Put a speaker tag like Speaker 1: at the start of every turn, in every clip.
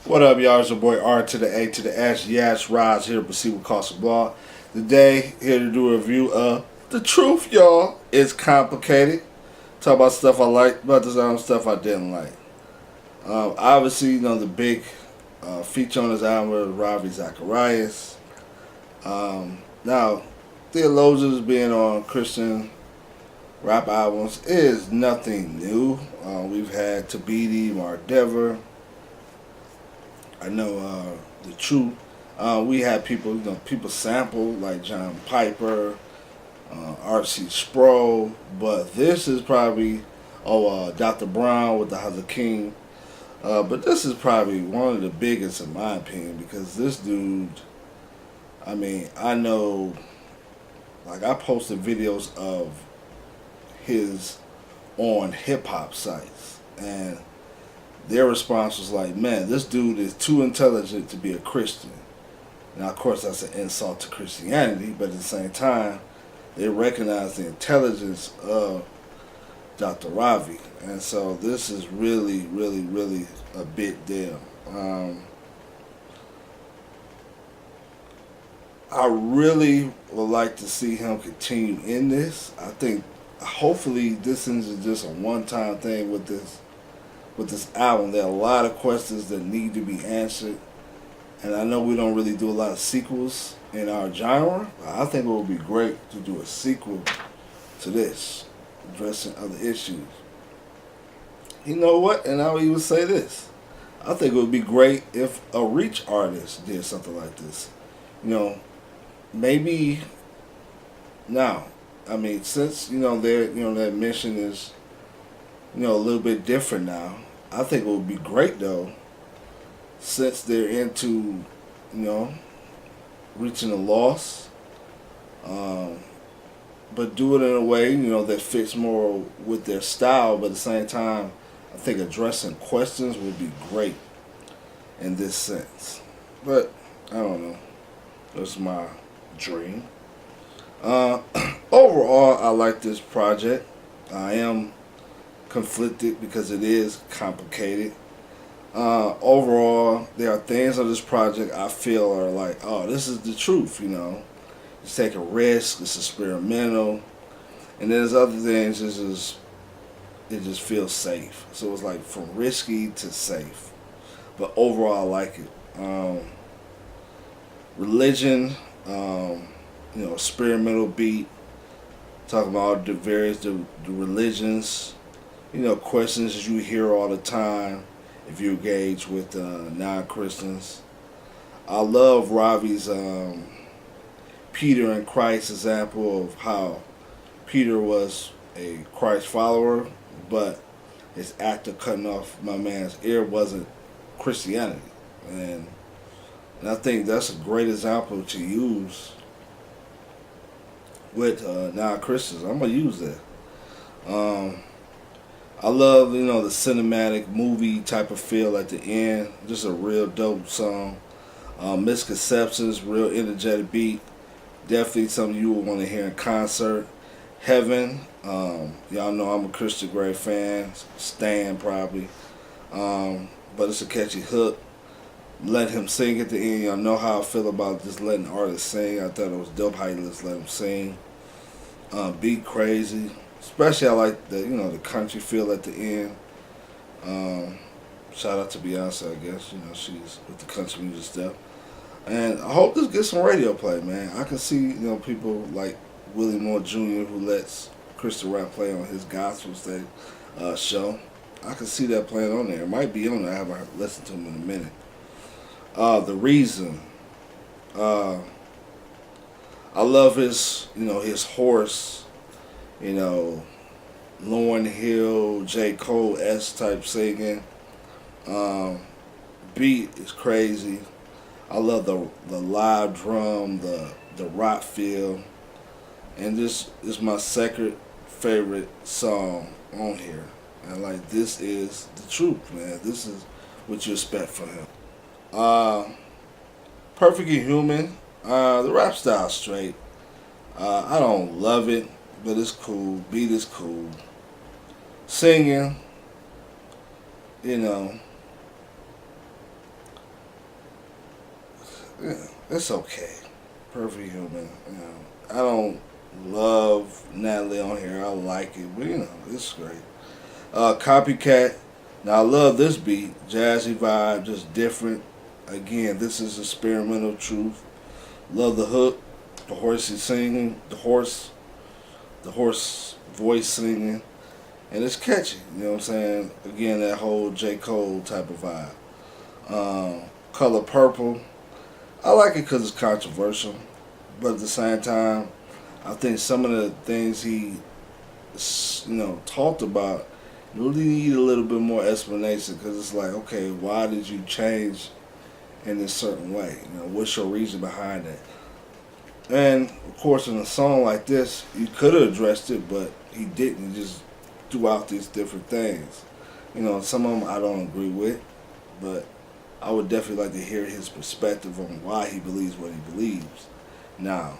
Speaker 1: What up, y'all? It's your boy R to the A to the S. Yes, Rise here to proceed with Caution Blog. Today, here to do a review of The Truth, y'all. It's complicated. Talk about stuff I liked, about this album, stuff I didn't like. Obviously, the big feature on this album was Ravi Zacharias. Now, theologians being on Christian rap albums is nothing new. We've had T.R.U.T.H, Mark Dever. I know the Truth. We had people, people sample like John Piper, R.C. Sproul, but this is probably Dr. Brown with the House of King. But this is probably one of the biggest in my opinion because this dude, I know, like I posted videos of his on hip hop sites and their response was like, man, this dude is too intelligent to be a Christian. Now, of course, that's an insult to Christianity, but at the same time, they recognize the intelligence of Dr. Ravi. And so this is really, really, really a big deal. I really would like to see him continue in this. I think hopefully this isn't just a one-time thing with this album. There are a lot of questions that need to be answered. And I know we don't really do a lot of sequels in our genre, but I think it would be great to do a sequel to this, addressing other issues. You know what? And I'll even say this. I think it would be great if a Reach artist did something like this. Maybe now, since, their mission is, a little bit different now. I think it would be great though, since they're into, reaching the lost, but do it in a way, that fits more with their style, but at the same time, I think addressing questions would be great in this sense. But, I don't know. That's my dream. Overall, I like this project. I am conflicted because it is complicated. Overall, there are things on this project I feel are like, oh, this is the truth, It's taking a risk, it's experimental. And then there's other things, it just feels safe. So it's like from risky to safe. But overall, I like it. Religion, experimental beat, talking about the various the religions, questions you hear all the time if you engage with non-Christians. I love Ravi's Peter and Christ example of how Peter was a Christ follower, but his act of cutting off my man's ear wasn't Christianity. And I think that's a great example to use with non-Christians. I'm going to use that. I love, the cinematic movie type of feel at the end. Just a real dope song. Misconceptions, real energetic beat. Definitely something you would want to hear in concert. Heaven, y'all know I'm a Christian Grey fan. Stan probably. But it's a catchy hook. Let him sing at the end. Y'all know how I feel about just letting artists sing. I thought it was dope how you just let them sing. Beat crazy. Especially I like the country feel at the end. Shout out to Beyonce, I guess. She's with the country music stuff. And I hope this gets some radio play, man. I can see, people like Willie Moore Jr. who lets Christian rap play on his gospel stage show. I can see that playing on there. It might be on there. I haven't listened to him in a minute. The Reason. I love his, his horse, Lauryn Hill, J. Cole-esque type singing. Beat is crazy. I love the live drum, the rock feel. And this is my second favorite song on here. And this is the truth, man. This is what you expect from him. Perfectly Human. The rap style's straight. I don't love it, but it's cool. Beat is cool. Singing, yeah, it's okay. Perfect Human. You know, I don't love Natalie on here. I like it, but it's great. Copycat. Now I love this beat, jazzy vibe, just different. Again, this is experimental truth. Love the hook, the horsey singing, the horse voice singing, and it's catchy. You know what I'm saying? Again, that whole J. Cole type of vibe. Color Purple. I like it because it's controversial, but at the same time, I think some of the things he, talked about really need a little bit more explanation because it's like, okay, why did you change in this certain way? What's your reason behind that? And of course, in a song like this, you could have addressed it, but he didn't. He just threw out these different things. Some of them I don't agree with, but I would definitely like to hear his perspective on why he believes what he believes. Now,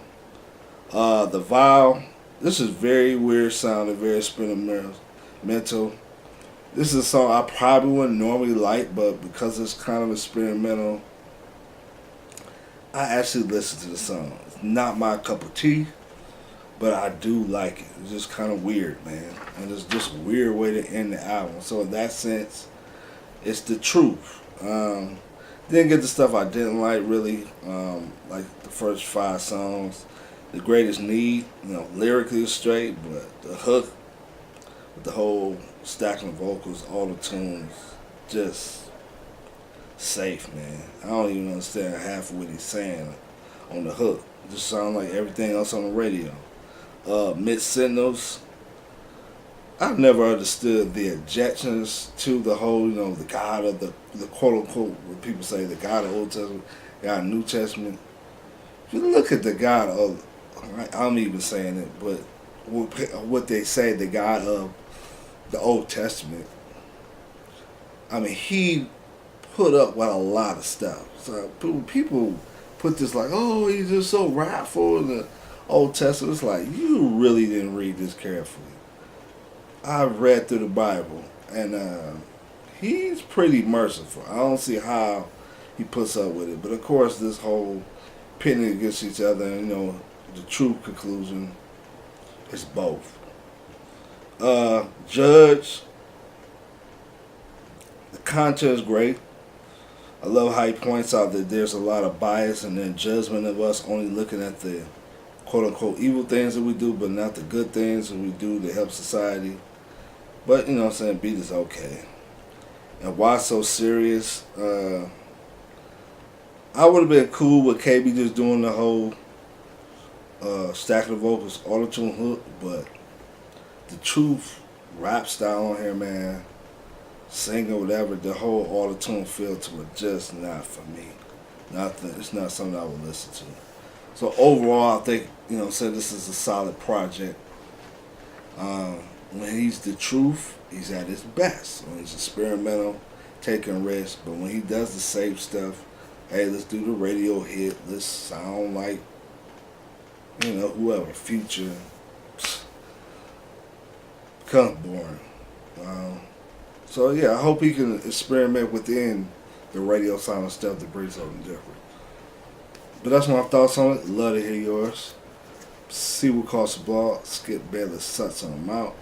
Speaker 1: the Vow. This is very weird sounding, very experimental. This is a song I probably wouldn't normally like, but because it's kind of experimental, I actually listen to the song. It's not my cup of tea, but I do like it. It's just kind of weird, man. And it's just a weird way to end the album. So in that sense, it's the truth. Didn't get the stuff I didn't like, really. Like the first 5 songs. The Greatest Need, lyrically straight, but the hook, with the whole stacking of vocals, all the tunes, just safe, man. I don't even understand half of what he's saying on the hook. It just sounds like everything else on the radio. Mixed Signals. I've never understood the objections to the whole, the God of the quote unquote, what people say, the God of Old Testament, God of New Testament. If you look at the God of, I'm even saying it, but what they say, the God of the Old Testament, I mean, he put up with a lot of stuff. So people put this like, oh, he's just so wrathful in the Old Testament. It's like, you really didn't read this carefully. I've read through the Bible, and he's pretty merciful. I don't see how he puts up with it. But of course, this whole pitting against each other, and the true conclusion is both. Judge. The content is great. I love how he points out that there's a lot of bias and then judgment of us only looking at the quote-unquote evil things that we do, but not the good things that we do to help society. But, what I'm saying, beat is okay. And why so serious? I would have been cool with KB just doing the whole stacking the vocals, auto-tune hook, but the Truth rap style on here, man, sing or whatever, the whole auto-tune feel to it, just not for me. It's not something I would listen to. So overall, I think, said this is a solid project. When he's the truth, he's at his best. When he's experimental, taking risks, but when he does the safe stuff, hey, let's do the radio hit, let's sound like, whoever, Future, kind of boring. So yeah, I hope he can experiment within the radio sound and stuff to bring something different. But that's my thoughts on it. Love to hear yours. See what costs a blog. Skip Bayless Suts on them out.